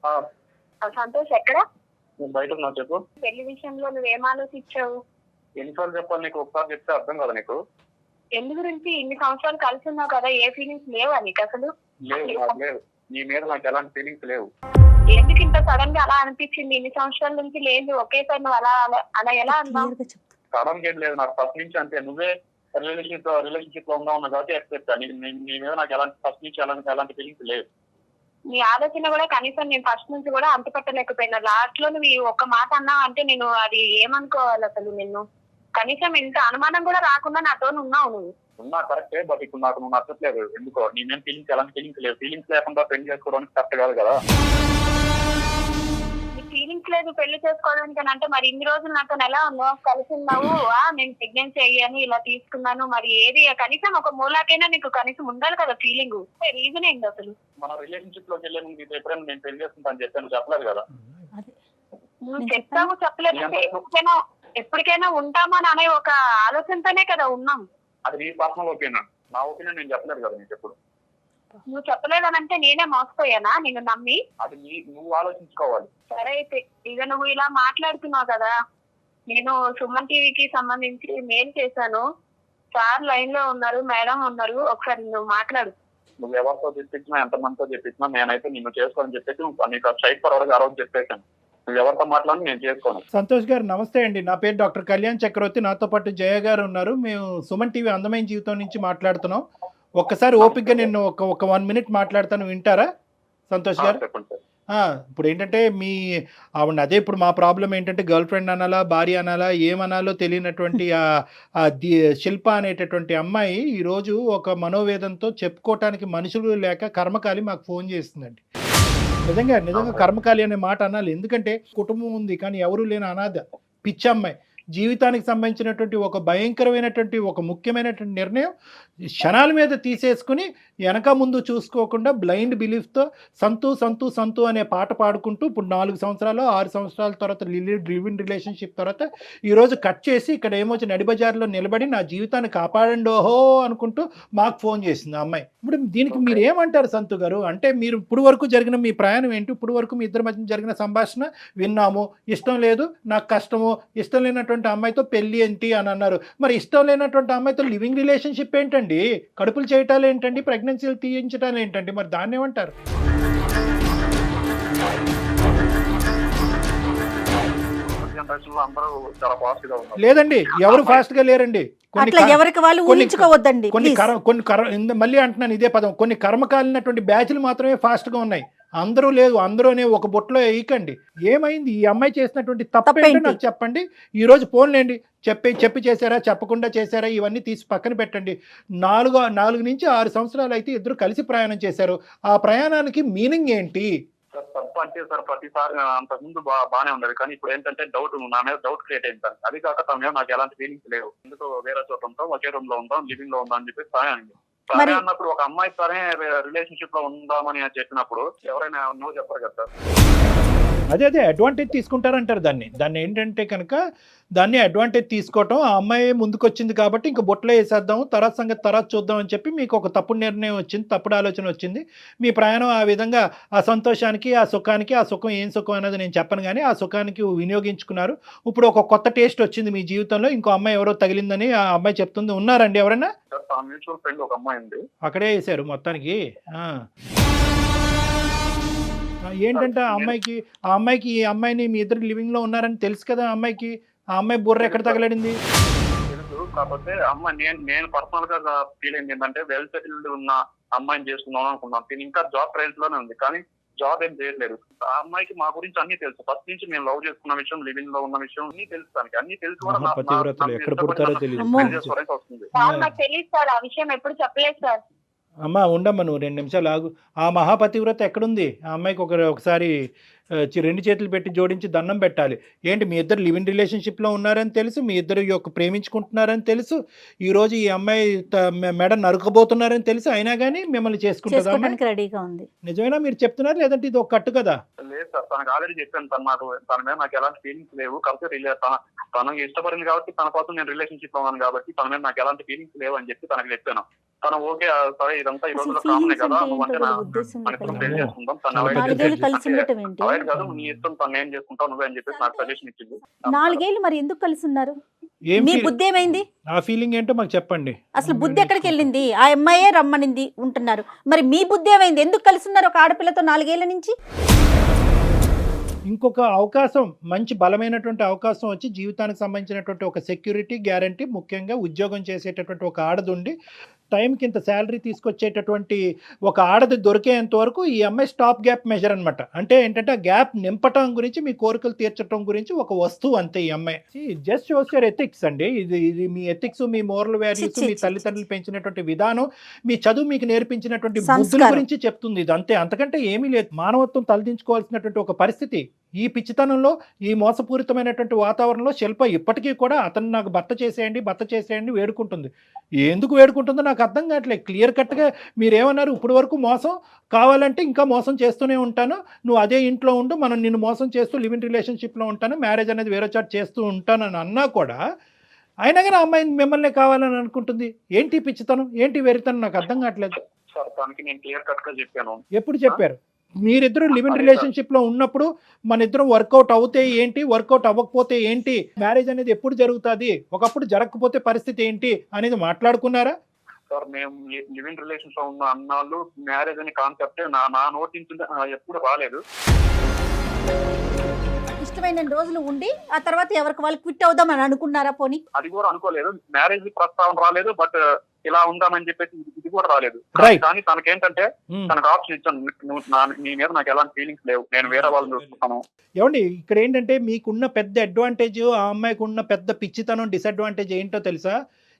ఆ, సంతోష్ ఎక్కడ? నేను బయట ఉన్నా, చెప్పు. పెళ్లి విషయంలో నువ్వేం ఆలోచించావు? ఎన్నిసార్లు చెప్పాలి నీకు? ఒకసారి చెప్తే అర్థం కదా నీకు? ఎందు గురించి ఇన్ని సంవత్సరాలు కలిసి ఉన్నావు కదా, ఏ ఫీలింగ్స్ లేవా నీకు అసలు? లేవు, నాకు లేవు. నీ మీద నాకు ఎలాంటి ఫీలింగ్స్ లేవు. ఎందుకు ఇంత సడన్ గా అలా అనిపించింది? ఇన్ని సంవత్సరాల నుంచి లేదు, ఒకేసారి నువ్వు అలా అలా అలా ఎలా అన్నావు? సడన్ గా ఏం లేదు, నాకు ఫస్ట్ నుంచి అంతే. నువ్వే రిలేషన్షిప్ లో ఉన్నావు కాబట్టి ఎక్స్పెక్ట్. నీ మీద నాకు ఎలాంటి ఫస్ట్ నుంచి ఎలాంటి ఫీలింగ్స్ లేవు. నీ ఆలోచన కూడా కనీసం నేను ఫస్ట్ నుంచి కూడా అంత పెట్టలేకపోయినా, లాస్ట్ లో నువ్వు ఈ ఒక్క మాట అన్నావు అంటే నేను అది ఏమనుకోవాలి అసలు? నిన్ను కనీసం ఇంత అనుమానం కూడా రాకుండా నాతో ఉన్నావు నువ్వు. ఉన్నా కరెక్టే, బట్ ఇప్పుడు నాకు నువ్వు నచ్చట్లేదు. ఎందుకో నీ మీద ఫీలింగ్స్ ఎలాంటి ఫీలింగ్స్ లేవు. ఫీలింగ్స్ లేకుండా పెళ్లి చేసుకోవడానికి కరెక్ట్ కాదు కదా. నీ ఫీలింగ్స్ లేదు పెళ్లి చేసుకోవడానికి అని అంటే మరి ఇన్ని రోజులు నాతో ఎలా ఉన్నావు? కలిసి ఉన్నావు, నేను ప్రెగ్నెన్సీ అయ్యాను, ఇలా తీసుకున్నాను, మరి ఏది కనీసం ఒక మూలాకైనా నీకు కనీసం ఉండాలి కదా ఫీలింగ్. రీజన్ ఏంటి అసలు? మన రిలేషన్షిప్ లోకి వెళ్ళే ముందు ఇది ఎప్పుడైనా నేను పెళ్లి చేసుకుంటాను చెప్పాను, చెప్పలేదు కదా. నువ్వు చెప్తావు చెప్పలేదు అంటే ఎప్పటికైనా ఉంటామా అని అనే ఒక ఆలోచనతోనే కదా ఉన్నాం. అది నీ పర్సనల్ ఒపీనియన్, నా ఒపీనియన్ నేను చెప్పలేదు కదా నీకు ఎప్పుడు. నువ్వు చెప్పలేదనంటే నేనే మోసపోయానా నిన్ను నమ్మి? అది నువ్వు ఆలోచించుకోవాలి. సరే అయితే ఇక నువ్వు ఇలా మాట్లాడుతున్నావు కదా, నేను సుమన్ టీవీకి సంబంధించి మెయిల్ చేశాను, సార్ లైన్ లో ఉన్నారు, మేడం ఉన్నారు, ఒకసారి నువ్వు మాట్లాడు. నువ్వు ఎవరితో చెప్పించినా ఎంతమందితో చెప్పించినా నేనైతే నిన్ను చేసుకోని చెప్పేసి నీకు స్ట్రైట్ ఫార్వర్డ్ ఆ రోజు చెప్పేశాను. నువ్వు ఎవరితో మాట్లాడి నేను చేసుకోను. సంతోష్ గారు నమస్తే అండి, నా పేరు డాక్టర్ కళ్యాణ్ చక్రవర్తి, నాతో పాటు జయ గారు ఉన్నారు. మేము సుమన్ టీవీ అందమైన జీవితం నుంచి మాట్లాడుతున్నాం. ఒక్కసారి ఓపిక్గా నేను ఒక 1 minute మాట్లాడతాను, వింటారా సంతోష్ గారు? చెప్పండి సార్. ఇప్పుడు ఏంటంటే ఆవిడ అదే, ఇప్పుడు మా ప్రాబ్లం ఏంటంటే గర్ల్ ఫ్రెండ్ అనాలా, భార్య అనాలా, ఏమనాలో తెలియనటువంటి శిల్ప అనేటటువంటి అమ్మాయి ఈరోజు ఒక మనోవేదంతో చెప్పుకోవటానికి మనుషులు లేక కర్మకాలి మాకు ఫోన్ చేస్తుందండి. నిజంగా కర్మకాలి అనే మాట అనాలి, ఎందుకంటే కుటుంబం ఉంది కానీ ఎవరూ లేని అనాథ పిచ్చమ్మాయి. జీవితానికి సంబంధించినటువంటి ఒక భయంకరమైనటువంటి ఒక ముఖ్యమైనటువంటి నిర్ణయం క్షణాల మీద తీసేసుకుని వెనక ముందు చూసుకోకుండా బ్లైండ్ బిలీఫ్తో సంతు సంతు సంతు అనే పాట పాడుకుంటూ ఇప్పుడు 4 సంవత్సరాలు 6 సంవత్సరాల తర్వాత లివింగ్ రిలేషన్షిప్ తర్వాత ఈరోజు కట్ చేసి ఇక్కడ ఏమొచ్చి నడిబజార్లో నిలబడి నా జీవితాన్ని కాపాడండి ఓహో అనుకుంటూ మాకు ఫోన్ చేసింది ఆ అమ్మాయి. ఇప్పుడు దీనికి మీరు ఏమంటారు సంతు గారు? అంటే మీరు ఇప్పుడు వరకు జరిగిన మీ ప్రయాణం ఏంటి? ఇప్పుడు వరకు మీ ఇద్దరి మధ్య జరిగిన సంభాషణ విన్నాము, ఇష్టం లేదు, నాకు కష్టము, ఇష్టం లేనటువంటి అమ్మాయితో పెళ్లి ఏంటి అని అన్నారు. మరి ఇష్టం లేనటువంటి అమ్మాయితో లివింగ్ రిలేషన్షిప్ ఏంటండి? కడుపులు చేయటాలు ఏంటండి? ప్రెగ్నెన్సీలు తీయించటాలు ఏంటండి? మరి దాన్ని ఏమంటారు? లేదండి, ఎవరు ఫాస్ట్ గా లేరండి. మళ్ళీ అంటున్నాను ఇదే పదం, కొన్ని కర్మకాలినటువంటి బ్యాచ్లు మాత్రమే ఫాస్ట్ గా ఉన్నాయి, అందరూ లేదు. అందరూ అనే ఒక బొట్లో వేయకండి. ఏమైంది ఈ అమ్మాయి చేసినటువంటి తప్పేంటో నాకు చెప్పండి. ఈ రోజు ఫోన్లేండి, చెప్పి చేశారా, చెప్పకుండా చేశారా, ఇవన్నీ తీసి పక్కన పెట్టండి. 4 నుంచి 6 సంవత్సరాలు అయితే ఇద్దరు కలిసి ప్రయాణం చేశారు. ఆ ప్రయాణానికి మీనింగ్ ఏంటి? తప్పు అంటే సార్ ప్రతిసారి అంతకుముందు బాగానే ఉండదు, కానీ ఇప్పుడు ఏంటంటే డౌట్, నా మీద డౌట్ క్రియేట్ అయింది సార్. అది కాక తమ నాకు ఎలాంటి ఫీలింగ్స్ లేవు. ఎందుకు వేరే చోట ఉంటాం, ఒకే రూమ్ లో ఉంటాం, లివింగ్ లో ఉంటాం అని చెప్పి సరే అండి. సరే అన్నప్పుడు ఒక అమ్మాయి సరే రిలేషన్షిప్ లో ఉందామని చెప్పినప్పుడు ఎవరైనా నో చెప్పరు కదా సార్. అదే అడ్వాంటేజ్ తీసుకుంటారంటారు దాన్ని ఏంటంటే కనుక దాన్ని అడ్వాంటేజ్ తీసుకోవటం. ఆ అమ్మాయి ముందుకొచ్చింది కాబట్టి ఇంక బొట్లో వేసేద్దాము, తర్వాత సంగతి తర్వాత చూద్దాం అని చెప్పి మీకు ఒక తప్పుడు నిర్ణయం వచ్చింది, తప్పుడు ఆలోచన వచ్చింది. మీ ప్రయాణం ఆ విధంగా ఆ సంతోషానికి, ఆ సుఖానికి, ఆ సుఖం ఏం సుఖం అనేది నేను చెప్పను కానీ ఆ సుఖానికి వినియోగించుకున్నారు. ఇప్పుడు ఒక కొత్త టేస్ట్ వచ్చింది మీ జీవితంలో, ఇంకో అమ్మాయి ఎవరో తగిలిందని ఆ అమ్మాయి చెప్తుంది. ఉన్నారండి ఎవరైనా? మ్యూచువల్ ఫ్రెండ్ ఒక అమ్మాయి ఉంది, అక్కడే వేసారు మొత్తానికి. ఏంటంటే ఆ అమ్మాయికి ఈ అమ్మాయిని మీ ఇద్దరు లివింగ్ లో ఉన్నారని తెలుసు కదా అమ్మాయికి. ఆ అమ్మాయి బుర్ర ఎక్కడ తగలడింది? తెలుసు, కాకపోతే అమ్మాయి నేను పర్సనల్ గా ఫీల్ అయింది ఏంటంటే వెల్ సెటిల్డ్ ఉన్న అమ్మాయిని చేసుకుందాం అనుకున్నాను. నేను ఇంకా జాబ్ ట్రయల్స్ లోనే ఉంది, కానీ జాబ్ ఏం చేయట్లేదు. ఆ అమ్మాయికి మా గురించి అన్ని తెలుసు. ఫస్ట్ నుంచి మేము లవ్ చేసుకున్న విషయం, లివింగ్ లో ఉన్న విషయం అన్ని తెలుసు. దానికి అన్ని తెలుసు కూడా వస్తుంది. ఆ విషయం ఎప్పుడు చెప్పలేదు సార్. అమ్మ ఉండమ్మా, నువ్వు 2 నిమిషాలు ఆగు. ఆ మహాపతివ్రత ఎక్కడుంది? ఆ అమ్మాయికి ఒకసారి రెండు చేతులు పెట్టి జోడించి దండం పెట్టాలి. ఏంటి మీ ఇద్దరు లివ్ ఇన్ రిలేషన్షిప్లో ఉన్నారని తెలుసు, మీ ఇద్దరు యొక్క ప్రేమించుకుంటున్నారని తెలుసు, ఈరోజు ఈ అమ్మాయి మెడ నరకబోతున్నారని తెలుసు, అయినా కానీ మిమ్మల్ని చేసుకుంటుందా? చేసుకోవడానికి రెడీగా ఉంది. నిజమేనా మీరు చెప్తున్నారు, లేదంటే ఇది ఒక కట్టు కదా? లేదు సార్, తనకు ఆల్రెడీ చెప్పాను. తన మీద నాకు ఎలాంటి ఫీలింగ్స్ లేవు. కాకపోతే తనకి ఇష్టపడింది కాబట్టి, తన కోసం నేను రిలేషన్షిప్ లో ఉన్నాను కాబట్టి తన మీద నాకు ఎలాంటి ఫీలింగ్స్ లేవు అని చెప్పి తనకు చెప్పాను. తను ఓకే సరే ఇదంతా ఈ రోజుల్లో కామనే కదా, నువ్వంటే మన పెళ్లి చేసుకుంటాం, తను అవాయిడ్ కాదు, నీ ఇష్టం, తను ఏం చేసుకుంటావు నువ్వే అని చెప్పేసి నాకు సజెషన్ ఇచ్చింది. 4 ఏళ్ళు మరి ఎందుకు కలిసి ఉన్నారు? ఏం మీ బుద్ధి ఏమైంది? ఆ ఫీలింగ్ ఏంటో మాకు చెప్పండి. అసలు బుద్ధి ఎక్కడికి వెళ్ళింది? ఆ అమ్మాయే రమ్మనింది ఉంటున్నారు, మరి మీ బుద్ధి ఏమైంది? ఎందుకు కలిసి ఉన్నారు ఒక ఆడపిల్లతో 4 ఏళ్ల నుంచి? ఇంకొక అవకాశం, మంచి బలమైనటువంటి అవకాశం వచ్చి జీవితానికి సంబంధించినటువంటి ఒక సెక్యూరిటీ గ్యారంటీ, ముఖ్యంగా ఉద్యోగం చేసేటటువంటి ఒక ఆడదుండి టైంకి ఇంత శాలరీ తీసుకొచ్చేటటువంటి ఒక ఆడది దొరికేంత వరకు ఈ అమ్మాయి స్టాప్ గ్యాప్ మెజర్ అనమాట. అంటే ఏంటంటే ఆ గ్యాప్ నింపటం గురించి, మీ కోరికలు తీర్చడం గురించి ఒక వస్తువు అంతే ఈ అమ్మాయి. జస్ట్ షోస్ యువర్ ఎథిక్స్ అండి. ఇది మీ ఎథిక్స్, మీ మోరల్ వాల్యూస్, మీ తల్లిదండ్రులు పెంచినటువంటి విధానం, మీ చదువు మీకు నేర్పించినటువంటి బుద్ధుల గురించి చెప్తుంది ఇది అంతే, అంతకంటే ఏమీ లేదు. మానవత్వం తలదించుకోవాల్సినటువంటి ఒక పరిస్థితి. ఈ పిచ్చితనంలో, ఈ మోసపూరితమైనటువంటి వాతావరణంలో శిల్ప ఇప్పటికీ కూడా అతను నాకు భర్త చేసేయండి వేడుకుంటుంది. ఎందుకు వేడుకుంటుందో నాకు అర్థం కావట్లేదు. క్లియర్ కట్గా మీరేమన్నారు, ఇప్పటి వరకు మోసం, కావాలంటే ఇంకా మోసం చేస్తూనే ఉంటాను, నువ్వు అదే ఇంట్లో ఉండు, మనం నిన్ను మోసం చేస్తూ లివ్ ఇన్ రిలేషన్షిప్లో ఉంటాను, మ్యారేజ్ అనేది వేరే చాట్ చేస్తూ ఉంటానని అన్నా కూడా అయినా కానీ అమ్మాయి మిమ్మల్ని కావాలని అనుకుంటుంది. ఏంటి పిచ్చితనం, ఏంటి వెరితనం, నాకు అర్థం కావట్లేదు. సార్ తనకి నేను క్లియర్ కట్ గా చెప్పాను. ఎప్పుడు చెప్పారు? మీరిద్దరు లివ్ ఇన్ రిలేషన్షిప్ లో ఉన్నప్పుడు మన ఇద్దరం వర్కౌట్ అవుతే ఏంటి, వర్కౌట్ అవ్వకపోతే ఏంటి, మ్యారేజ్ అనేది ఎప్పుడు జరుగుతుంది, ఒకప్పుడు జరగకపోతే పరిస్థితి ఏంటి అనేది మాట్లాడుకున్నారా? సార్ మేము లివ్ ఇన్ రిలేషన్స్ లో ఉన్న అన్నాళ్ళు మ్యారేజ్ అనే కాన్సెప్ట్ నా నోటి నుంచి ఎప్పుడు రాలేదు. ఇష్టమైన రోజులు ఉండి ఆ తర్వాత ఎవరికి వాళ్ళు క్విట్ అవుదాం అని అనుకున్నారా? పోనీ అది కూడా అనుకోలేదు. మ్యారేజ్ ప్రస్తావన రాలేదు, బట్ ఇలా ఉందామని చెప్పేసి ఇది కూడా రాలేదు. కానీ తనకేంటంటే తనకు ఆప్షన్ ఇచ్చాను, నీ మీద నాకు ఎలాంటి ఫీలింగ్స్ లేవు, నేను వేరే వాళ్ళని చూస్తున్నాను. ఏమండి ఇక్కడ ఏంటంటే మీకున్న పెద్ద అడ్వాంటేజ్, ఆ అమ్మాయికి ఉన్న పెద్ద పిచ్చితనం, డిసడ్వాంటేజ్ ఏంటో తెలుసా?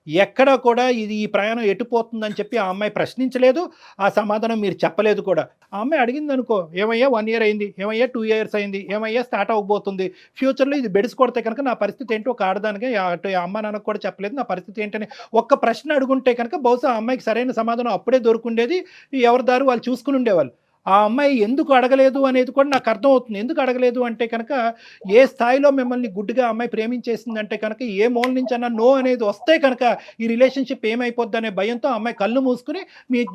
ఎక్కడ కూడా ఈ ప్రయాణం ఎటుపోతుందని చెప్పి ఆ అమ్మాయి ప్రశ్నించలేదు, ఆ సమాధానం మీరు చెప్పలేదు కూడా. ఆ అమ్మాయి అడిగింది అనుకో, ఏమయ్యా 1 year అయింది, ఏమయ్యా 2 years అయింది, ఏమయ్యా స్టార్ట్ అవ్వబోతుంది, ఫ్యూచర్లో ఇది బెడిసి కొడితే కనుక నా పరిస్థితి ఏంటో ఒక ఆడదానికి అటు అమ్మ నాన్నకు కూడా చెప్పలేదు నా పరిస్థితి ఏంటని ఒక్క ప్రశ్న అడుగుంటే కనుక బహుశా ఆ అమ్మాయికి సరైన సమాధానం అప్పుడే దొరుకుండేది, ఎవరి దారి వాళ్ళు చూసుకుని ఉండేవాళ్ళు. ఆ అమ్మాయి ఎందుకు అడగలేదు అనేది కూడా నాకు అర్థమవుతుంది. ఎందుకు అడగలేదు అంటే కనుక ఏ స్థాయిలో మిమ్మల్ని గుడ్డిగా అమ్మాయి ప్రేమించేసిందంటే కనుక ఏ మూల నుంచి అన్నా నో అనేది వస్తే కనుక ఈ రిలేషన్షిప్ ఏమైపోద్ది అనే భయంతో అమ్మాయి కళ్ళు మూసుకుని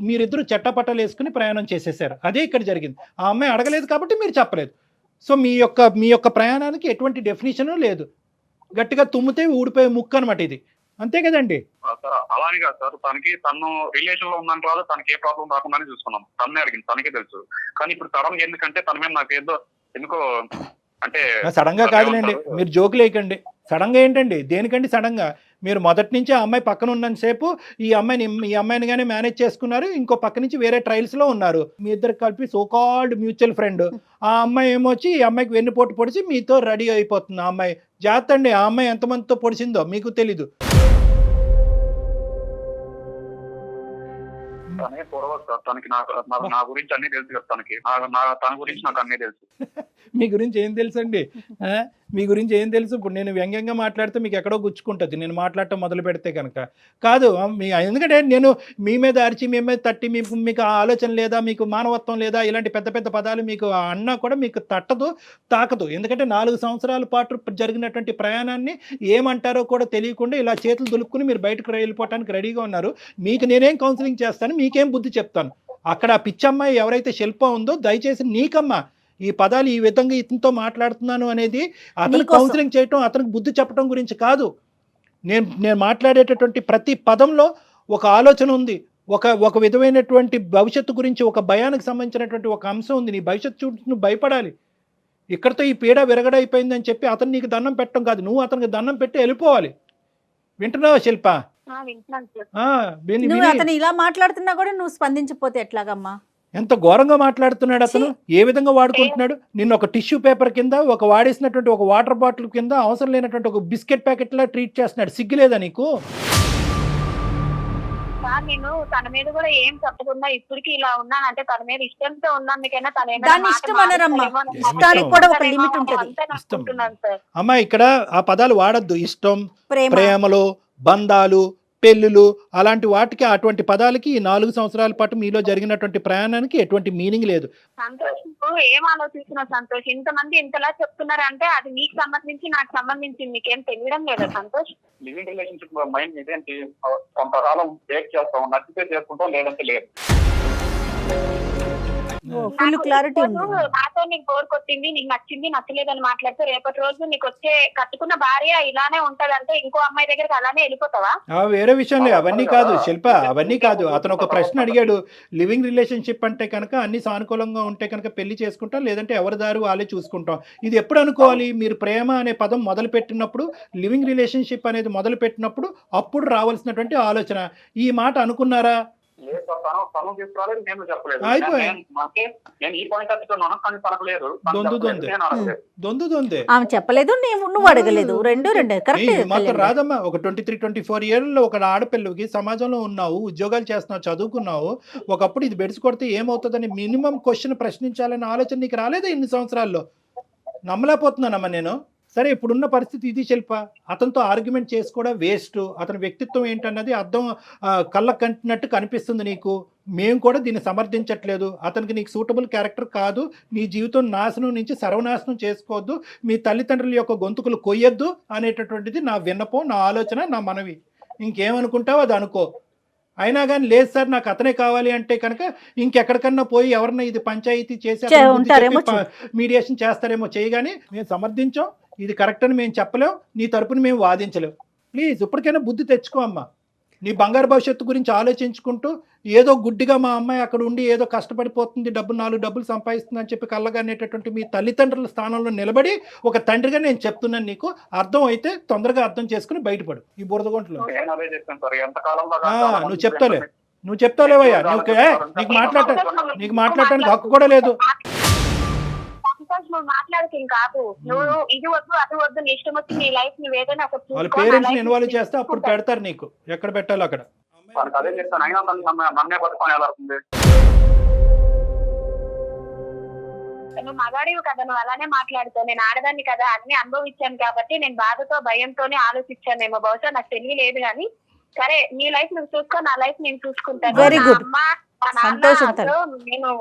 మీరిద్దరూ చెట్టపట్టలు వేసుకుని ప్రయాణం చేసేసారు. అదే ఇక్కడ జరిగింది. ఆ అమ్మాయి అడగలేదు కాబట్టి మీరు చెప్పలేదు. సో మీ యొక్క ప్రయాణానికి ఎటువంటి డెఫినేషను లేదు. గట్టిగా తుమ్మితే ఊడిపోయే ముక్కు అనమాట ఇది, అంతే కదండి? సార్ అలానే కాదు సార్, తను రిలేషన్ లో ఉన్నాను రాదు, తనకి ఏ ప్రాబ్లం రాకుండానే చూసుకున్నాం. తన్నే అడిగింది, తనకే తెలుసు. కానీ ఇప్పుడు సడన్ గా ఎందుకంటే తన మీద నాకు ఏదో ఎందుకో అంటే సడన్ గా కాదులేండి, మీరు జోకులు వేయకండి. సడన్ గా ఏంటండి, దేనికండి సడన్ గా? మీరు మొదటి నుంచి ఆ అమ్మాయి పక్కన ఉన్నంతసేపు ఈ అమ్మాయిని కానీ మేనేజ్ చేసుకున్నారు, ఇంకో పక్క నుంచి వేరే ట్రయల్స్ లో ఉన్నారు. మీ ఇద్దరు కలిపి సో కాల్డ్ మ్యూచువల్ ఫ్రెండ్. ఆ అమ్మాయి ఏమొచ్చి ఈ అమ్మాయికి వెన్నుపోటు పొడిచి మీతో రెడీ అయిపోతుంది. ఆ అమ్మాయి జాగ్రత్త అండి, ఆ అమ్మాయి ఎంతమందితో పొడిచిందో మీకు తెలీదు. తనే పొరవదు సార్, తనకి నా గురించి అన్ని తెలుసు కదా, తన గురించి నాకు అన్ని తెలుసు. మీ గురించి ఏం తెలుసు అండి? మీ గురించి ఏం తెలుసు? ఇప్పుడు నేను వ్యంగ్యంగా మాట్లాడితే మీకు ఎక్కడో గుచ్చుకుంటుంది నేను మాట్లాడటం మొదలు పెడితే కనుక. కాదు ఎందుకంటే నేను మీ మీద అరిచి, మీ మీద తట్టి, మీకు ఆలోచన లేదా, మీకు మానవత్వం లేదా, ఇలాంటి పెద్ద పెద్ద పదాలు మీకు అన్నా కూడా మీకు తట్టదు, తాకదు. ఎందుకంటే 4 సంవత్సరాల పాటు జరిగినటువంటి ప్రయాణాన్ని ఏమంటారో కూడా తెలియకుండా ఇలా చేతులు దులుపుకుని మీరు బయటకు వెళ్ళిపోవడానికి రెడీగా ఉన్నారు. మీకు నేనేం కౌన్సిలింగ్ చేస్తాను, మీకేం బుద్ధి చెప్తాను. అక్కడ ఆ పిచ్చమ్మాయి ఎవరైతే శిల్ప ఉందో దయచేసి నీకమ్మా ఈ పదాలు ఈ విధంగా ఇతనితో మాట్లాడుతున్నాను అనేది అతను కౌన్సిలింగ్ చేయటం, అతనికి బుద్ధి చెప్పడం గురించి కాదు. నేను మాట్లాడేటటువంటి ప్రతి పదంలో ఒక ఆలోచన ఉంది, ఒక విధమైనటువంటి భవిష్యత్తు గురించి, ఒక భయానికి సంబంధించినటువంటి ఒక అంశం ఉంది. నీ భవిష్యత్తు చూసి నువ్వు భయపడాలి. ఇక్కడితో ఈ పీడ విరగడైపోయిందని చెప్పి అతను నీకు దండం పెట్టడం కాదు, నువ్వు అతనికి దండం పెట్టి వెళ్ళిపోవాలి. వింటున్నావా శిల్ప? అతను ఇలా మాట్లాడుతున్నా కూడా నువ్వు స్పందించకపోతే ఎట్లాగమ్మా? ఎంత ఘోరంగా మాట్లాడుతున్నాడు అతను, ఏ విధంగా వాడుకుంటున్నాడు నిన్ను. ఒక టిష్యూ పేపర్ కింద, ఒక వాడేసినటువంటి ఒక వాటర్ బాటిల్ కింద, అవసరం లేనటువంటి ఒక బిస్కెట్ ప్యాకెట్ లా ట్రీట్ చేస్తున్నాడు. సిగ్గులేదా నీకు? సార్ నేను తన మీద కూడా ఏం చెప్పకుండా ఇప్పటికి ఇలా ఉన్నాను అంటే తన మీద ఇష్టంతో ఉన్నందుకైనా తన దాన్ని ఇష్టం అనరమ్మా. ఇష్టానికి కూడా ఒక లిమిట్ ఉంటది. అనుకుంటున్నాను సార్. అమ్మా ఇక్కడ ఆ పదాలు వాడద్దు. ఇష్టం, ప్రేమ. ప్రేమలు, బంధాలు, పెళ్ళిళ్ళు అలాంటి వాటికి అటువంటి పదాలకి ఈ 4 సంవత్సరాల పాటు మీలో జరిగినటువంటి ప్రయాణానికి ఎటువంటి మీనింగ్ లేదు. సంతోష్ నువ్వు ఏం ఆలోచిస్తున్నావు సంతోష్? ఇంతమంది ఇంతలా చెప్తున్నారు అంటే అది నీకు సంబంధించి నాకు సంబంధించి నీకేం తెలియడం లేదా సంతోష్? లివింగ్ రిలేషన్షిప్ మైండ్ ఇదేంటి, కొంతకాలం బ్రేక్ చేస్తాం, నచ్చితే చేసుకుంటాం, లేదంటే లేదు. ఫుల్ క్లారిటీ ఉంది. నాతో నీకు బోర్ కొట్టింది, నీకు నచ్చింది నచ్చలేదని మాట్లాడితే రేపటి రోజు నీకు వచ్చే కట్టుకున్న భార్య ఇలానే ఉంటదంటే ఇంకో అమ్మాయి దగ్గరికి అలానే వెళ్ళిపోతావా? వేరే విషయంలో అవన్నీ కాదు శిల్ప, అవన్నీ కాదు. అతను ఒక ప్రశ్న అడిగాడు, లివింగ్ రిలేషన్షిప్ అంటే కనుక అన్ని సానుకూలంగా ఉంటే కనుక పెళ్లి చేసుకుంటాం, లేదంటే ఎవరి దారి వాళ్ళే చూసుకుంటాం. ఇది ఎప్పుడు అనుకోవాలి? మీరు ప్రేమ అనే పదం మొదలు పెట్టినప్పుడు, లివింగ్ రిలేషన్షిప్ అనేది మొదలు పెట్టినప్పుడు అప్పుడు రావాల్సినటువంటి ఆలోచన. ఈ మాట అనుకున్నారా? లేదు సార్, తను తీసుకురాలేదు, నేను చెప్పలేదు. అయిపోయింది. నేను ఈ పాయింట్ ఎత్తుకున్నాను కానీ తనకు లేదు. దొందే ఆమె చెప్పలేదు, నువ్వు అడగలేదు. రెండు కరెక్ట్ మాత్రం రాదమ్మా. ఒక 23-24 ఏళ్ళలో ఒక ఆడపిల్లకి సమాజంలో ఉన్నావు, ఉద్యోగాలు చేస్తున్నావు, చదువుకున్నావు. ఒకప్పుడు ఇది బెడిసి కొడితే ఏమవుతుందని మినిమం క్వశ్చన్ ప్రశ్నించాలనే ఆలోచన నీకు రాలేదా ఇన్ని సంవత్సరాల్లో? నమ్మలేకపోతున్నానమ్మా నేను. సరే, ఇప్పుడున్న పరిస్థితి ఇది శిల్ప. అతనితో ఆర్గ్యుమెంట్ చేసుకోవడం వేస్ట్. అతని వ్యక్తిత్వం ఏంటన్నది అర్థం కళ్ళ కంటినట్టు కనిపిస్తుంది నీకు. మేము కూడా దీన్ని సమర్థించట్లేదు. అతనికి నీకు సూటబుల్ క్యారెక్టర్ కాదు. నీ జీవితం నాశనం నుంచి సర్వనాశనం చేసుకోవద్దు, మీ తల్లిదండ్రుల యొక్క గొంతుకులు కొయ్యొద్దు అనేటటువంటిది నా విన్నపం, నా ఆలోచన, నా మనవి. ఇంకేమనుకుంటావో అది అనుకో. అయినా కానీ లేదు సార్ నాకు అతనే కావాలి అంటే కనుక ఇంకెక్కడికన్నా పోయి ఎవరన్నా ఇది పంచాయతీ చేసి మీడియేషన్ చేస్తారేమో. చేయగానే మేము సమర్థించాం, ఇది కరెక్ట్ అని మేము చెప్పలేం, నీ తరపున మేము వాదించలేం. ప్లీజ్ ఇప్పటికైనా బుద్ధి తెచ్చుకో అమ్మా. నీ బంగారు భవిష్యత్తు గురించి ఆలోచించుకుంటూ ఏదో గుడ్డిగా మా అమ్మాయి అక్కడ ఉండి ఏదో కష్టపడిపోతుంది, 4 డబ్బులు సంపాదిస్తుంది అని చెప్పి కళ్ళగానేటటువంటి మీ తల్లిదండ్రుల స్థానంలో నిలబడి ఒక తండ్రిగా నేను చెప్తున్నాను, నీకు అర్థం అయితే తొందరగా అర్థం చేసుకుని బయటపడు ఈ బురదగొంటలో. నువ్వు చెప్తాలేవయ్యా. నీకు మాట్లాడటానికి హక్కు కూడా లేదు. నువ్వు మాట్లాడక కాదు, నువ్వు ఇది వద్దు అది వద్దు, నీ ఇష్టం వచ్చి నీ లైఫ్ నువ్వు ఏదైనా ఒక వాళ్ళ పేరెంట్స్ ఇన్వాల్వ్ చేస్తే అప్పుడు పెడతారు నీకు ఎక్కడ పెట్టాలో అక్కడ. అదే చెప్తాను, అయినా నన్నే పట్టుకొని ఎలా అవుతుంది? నువ్వు మగాడివి కదా, నువ్వు అలానే మాట్లాడుతావు. నేను ఆడదాన్ని కదా, అన్ని అనుభవించాను కాబట్టి నేను బాధతో భయంతోనే ఆలోచించానేమో. బహుశా నాకు తెలియలేదు కానీ సరే, నీ లైఫ్ నువ్వు చూసుకో, నా లైఫ్ నేను చూసుకుంటాను. నేను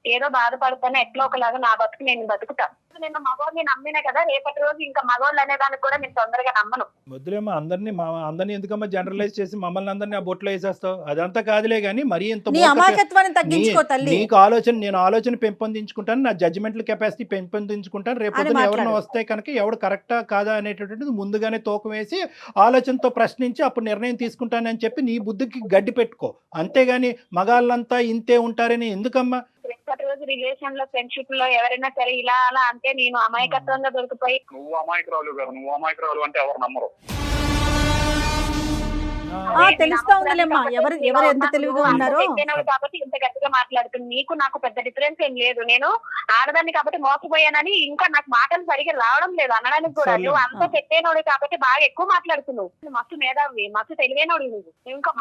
ఏదో బాధపడతాను, ఎట్లా ఒకలాగా నా బతుకు నేను బతుకుతా. నేను మగవాడిని నమ్మినా కదా, రేపటి రోజు ఇంకా మగవాళ్ళు అనేదానికి కూడా నేను తొందరగా నమ్మను. వద్దులేమో అందరినీ ఎందుకమ్మా జనరలైజ్ చేసి మమ్మల్ని అందరినీ ఆ బొట్లో వేసేస్తావు. అదంతా కాదులే కానీ మరీ ఎంత నీకు ఆలోచన, నేను ఆలోచన పెంపొందించుకుంటాను, నా జడ్జిమెంటల్ కెపాసిటీ పెంపొందించుకుంటాను. రేపు ఎవరైనా వస్తే కనుక ఎవడు కరెక్టా కాదా అనేటటువంటిది ముందుగానే తూకం వేసి ఆలోచనతో ప్రశ్నించి అప్పుడు నిర్ణయం తీసుకుంటానని చెప్పి నీ బుద్ధికి గడ్డి పెట్టుకో. అంతేగాని మగాళ్ళంతా ఇంతే ఉంటారని ఎందుకమ్మా? రేపటి రోజు రిలేషన్ లో, ఫ్రెండ్షిప్ లో ఎవరైనా సరే ఇలా అలా అంటే నేను అమాయకత్వంగా దొరికిపోయి. నువ్వు అమాయకురాలు అంటే ఎవరు నమ్మరు. తెలుస్తా ఉందిలేమ్మా ఎవరు ఎంత తెలివిగా ఉన్నారో. కాబట్టి ఇంత గట్టిగా మాట్లాడుతుంది. నీకు నాకు పెద్ద డిఫరెన్స్ ఏం లేదు. నేను ఆడదాన్ని కాబట్టి మోసపోయానని ఇంకా నాకు మాటలు సరిగ్గా రావడం లేదు అనడానికి కూడా. నువ్వు అంత పెట్టేనోడు కాబట్టి బాగా ఎక్కువ మాట్లాడుతున్నావు. మస్తు మేధావి, మస్తు తెలివైనోడు. నువ్వు ఇంకా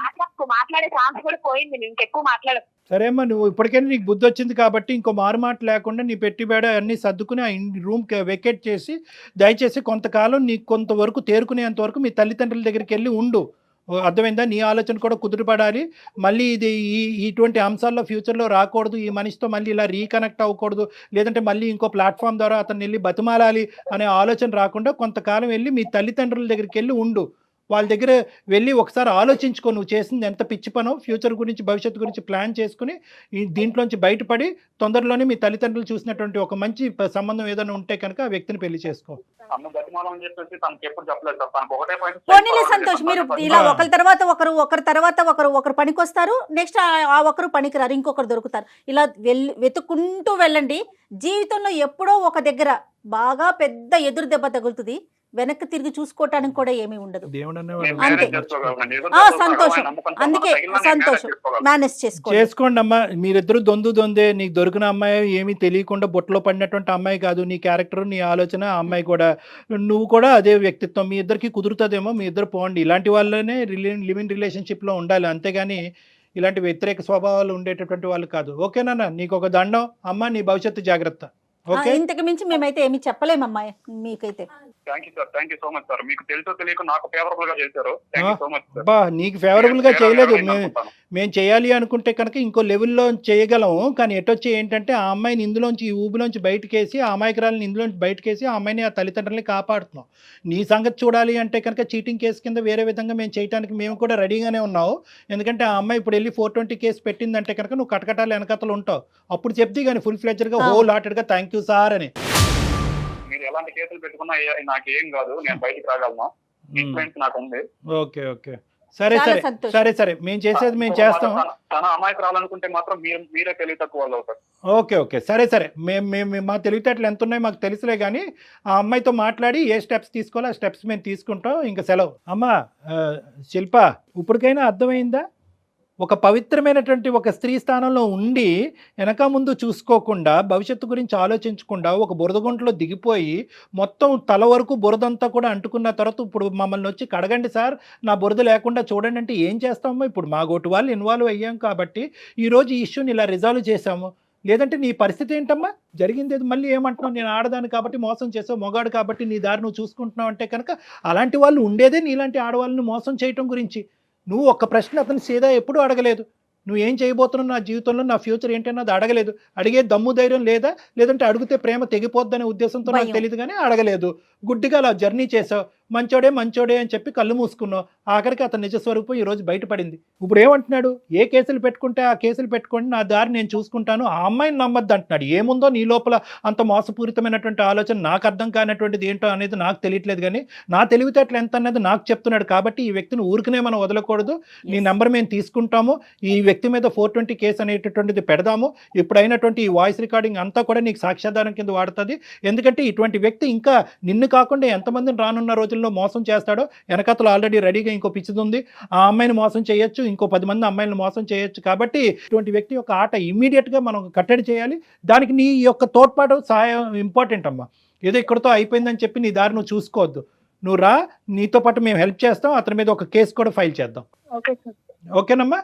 మాట్లాడే ఛాన్స్ కూడా పోయింది. నువ్వు ఇంకెక్కువ మాట్లాడకు. సరే అమ్మా, నువ్వు ఇప్పటికైనా నీకు బుద్ధి వచ్చింది కాబట్టి ఇంకో మారుమాట లేకుండా నీ పెట్టిబేడ అన్ని సర్దుకుని ఆ రూమ్ వెకేట్ చేసి దయచేసి కొంతకాలం నీకు కొంతవరకు తేరుకునేంత వరకు మీ తల్లిదండ్రుల దగ్గరికి వెళ్ళి ఉండు. అర్థమైందా? నీ ఆలోచన కూడా కుదురుపడాలి. మళ్ళీ ఇది ఇటువంటి అంశాల్లో ఫ్యూచర్లో రాకూడదు. ఈ మనిషితో మళ్ళీ ఇలా రీకనెక్ట్ అవ్వకూడదు, లేదంటే మళ్ళీ ఇంకో ప్లాట్ఫామ్ ద్వారా అతను వెళ్ళి బతిమాలాలి అనే ఆలోచన రాకుండా కొంతకాలం వెళ్ళి మీ తల్లిదండ్రుల దగ్గరికి వెళ్ళి ఉండు. వాళ్ళ దగ్గర వెళ్ళి ఒకసారి ఆలోచించుకో, నువ్వు చేసింది ఎంత పిచ్చి పనో. ఫ్యూచర్ గురించి, భవిష్యత్తు గురించి ప్లాన్ చేసుకుని దీంట్లోంచి బయటపడి తొందరలోనే మీ తల్లిదండ్రులు చూసినటువంటి ఒక మంచి సంబంధం ఏదైనా ఉంటే కనుక ఆ వ్యక్తిని పెళ్లి చేసుకో. సంతోష్, మీరు ఇలా ఒకరి తర్వాత ఒకరు పనికొస్తారు, నెక్స్ట్ ఆ ఒకరు పనికిరారు, ఇంకొకరు దొరుకుతారు. ఇలా వెతుక్కుంటూ వెళ్ళండి. జీవితంలో ఎప్పుడో ఒక దగ్గర బాగా పెద్ద ఎదురు దెబ్బ తగులుతుంది. వెనక్కి తిరిగి చూసుకోవటానికి కూడా ఏమీ ఉండదు. దేవుడు నేను అనేవాడు అంతే. మేనేజ్ చేసుకోగలను. ఏదో సంతోషం. ఆయన నమ్మకంతో అందుకే తగిలినా నేను మేనేజ్ సంతోషం. చేసుకోగలను. మేనేజ్ చేసుకోండి. చేసుకోండి అమ్మా. మీరిద్దరు దొందే. నీకు దొరికిన అమ్మాయి ఏమీ తెలియకుండా బుట్టలో పడినటువంటి అమ్మాయి కాదు. నీ క్యారెక్టర్, నీ ఆలోచన, ఆ అమ్మాయి కూడా, నువ్వు కూడా అదే వ్యక్తిత్వం. మీ ఇద్దరికి కుదురుతుందేమో, మీ ఇద్దరు పోండి. ఇలాంటి వాళ్ళనే లివింగ్ రిలేషన్షిప్లో ఉండాలి, అంతేగాని ఇలాంటి వ్యతిరేక స్వభావాలు ఉండేటటువంటి వాళ్ళు కాదు. ఓకేనా? నీకు ఒక దండం అమ్మ, నీ భవిష్యత్తు జాగ్రత్త. ఓకే, ఇంతకు మించి మేమైతే ఏమి చెప్పలేమమ్మా మీకైతే. Thank you sir, thank you so much sir. మీకు తెలుసో తెలియక నాకు ఫేవరబుల్ గా చేశారు. Thank you so much sir. బా, నీకు ఫేవరబుల్ గా చేయలేదు. అనుకుంటాను. మేము చేయాలి అనుకుంటే కనుక ఇంకో లెవెల్లో చేయగలము. కానీ ఎటొచ్చి ఏంటంటే ఆ అమ్మాయిని ఇందులోంచి, ఈ ఊబిలోంచి బయటకేసి, ఆ అమాయకురాలని ఇందులోంచి బయటకేసి, ఆ అమ్మాయిని, ఆ తల్లిదండ్రులని కాపాడుతున్నాం. నీ సంగతి చూడాలి అంటే కనుక చీటింగ్ కేసు కింద వేరే విధంగా మేము చేయడానికి మేము కూడా రెడీగానే ఉన్నావు. ఎందుకంటే ఆ అమ్మాయి ఇప్పుడు వెళ్ళి 420 కేసు పెట్టిందంటే కనుక నువ్వు కటకటాలు వెనకతలు ఉంటావు. అప్పుడు చెప్తే కానీ ఫుల్ ఫ్లెడ్జ్డ్గా హోల్ హార్టెడ్గా థ్యాంక్ యూ సార్ అని. మీరు ఎలాంటి కేసులు పెట్టుకున్నా నాకు ఏం కాదు, నేను బయటికి రాగలను. ఇన్ఫ్లుయెన్స్ నాకు ఉంది. ఓకే ఓకే, సరే చాలా సరే సంతోషం. సరే సరే, మేము చేసేది మేము చేస్తాం. తన అమ్మాయికి రావాలనుకుంటే మాత్రం మీరే తెలివి తక్కువ వాళ్ళు అవుతారు. ఓకే ఓకే, సరే సరే, మేము మా తెలివితేటలు ఎంత ఉన్నాయో మాకు తెలుసులే. కానీ ఆ అమ్మాయితో మాట్లాడి ఏ స్టెప్స్ తీసుకోవాలో ఆ స్టెప్స్ మేము తీసుకుంటాం. ఇంకా సెలవు. అమ్మా శిల్ప, ఇప్పటికైనా అర్థమైందా? ఒక పవిత్రమైనటువంటి ఒక స్త్రీ స్థానంలో ఉండి వెనక ముందు చూసుకోకుండా, భవిష్యత్తు గురించి ఆలోచించకుండా ఒక బురదగుంటలో దిగిపోయి మొత్తం తల వరకు బురదంతా కూడా అంటుకున్న తర్వాత ఇప్పుడు మమ్మల్ని వచ్చి కడగండి సార్, నా బురద లేకుండా చూడండి అంటే ఏం చేస్తామో? ఇప్పుడు మా గోటు వాళ్ళు ఇన్వాల్వ్ అయ్యాం కాబట్టి ఈరోజు ఈ ఇష్యూని ఇలా రిజాల్వ్ చేశాము. లేదంటే నీ పరిస్థితి ఏంటమ్మా? జరిగింది ఏది మళ్ళీ ఏమంటున్నావు? నేను ఆడదాను కాబట్టి మోసం చేసావు, మొగాడు కాబట్టి నీ దారి నువ్వు చూసుకుంటున్నావు అంటే కనుక అలాంటి వాళ్ళు ఉండేదే నీలాంటి ఆడవాళ్ళని మోసం చేయటం గురించి. నువ్వు ఒక్క ప్రశ్న అతను సీదా ఎప్పుడూ అడగలేదు. నువ్వు ఏం చేయబోతున్నావు, నా జీవితంలో నా ఫ్యూచర్ ఏంటన్నది అడగలేదు. అడిగే దమ్ము ధైర్యం లేదా? లేదంటే అడిగితే ప్రేమ తెగిపోద్దనే ఉద్దేశంతో నాకు తెలియదు కానీ అడగలేదు. గుడ్డిగా అలా జర్నీ చేసావు. మంచోడే అని చెప్పి కళ్ళు మూసుకున్నావు. ఆఖరికి అతని నిజస్వరూపం ఈరోజు బయటపడింది. ఇప్పుడు ఏమంటున్నాడు? ఏ కేసులు పెట్టుకుంటే ఆ కేసులు పెట్టుకోండి, నా దారి నేను చూసుకుంటాను, ఆ అమ్మాయిని నమ్మద్దు అంటున్నాడు. ఏముందో నీ లోపల అంత మోసపూరితమైనటువంటి ఆలోచన, నాకు అర్థం కానటువంటిది ఏంటో అనేది నాకు తెలియట్లేదు. కానీ నా తెలివితేటలు ఎంత అన్నది నాకు చెప్తున్నాడు. కాబట్టి ఈ వ్యక్తిని ఊరికనే మనం వదలకూడదు. నీ నెంబర్ మేము తీసుకుంటాము. ఈ వ్యక్తి మీద 420 కేసు అనేటటువంటిది పెడదాము. ఇప్పుడైనటువంటి ఈ వాయిస్ రికార్డింగ్ అంతా కూడా నీకు సాక్ష్యాధారం కింద వాడుతుంది. ఎందుకంటే ఇటువంటి వ్యక్తి ఇంకా నిన్ను కాకుండా ఎంతమందిని రానున్న రోజుల్లో మోసం చేస్తాడో వెనకతలు ఆల్రెడీ రెడీగా ఇంకో పిచ్చిది ఉంది. ఆ అమ్మాయిని మోసం చేయొచ్చు, ఇంకో 10 మంది అమ్మాయిలను మోసం చేయొచ్చు. కాబట్టి ఇటువంటి వ్యక్తి యొక్క ఆట ఇమ్మీడియట్గా మనం కట్టడి చేయాలి. దానికి నీ యొక్క తోడ్పాటు, సహాయం ఇంపార్టెంట్ అమ్మా. ఏదో ఇక్కడతో అయిపోయిందని చెప్పి నీ దారి నువ్వు చూసుకోవద్దు. నువ్వు రా, నీతో పాటు మేము హెల్ప్ చేస్తాం. అతని మీద ఒక కేసు కూడా ఫైల్ చేద్దాం. Okay sir. ఓకేనమ్మా?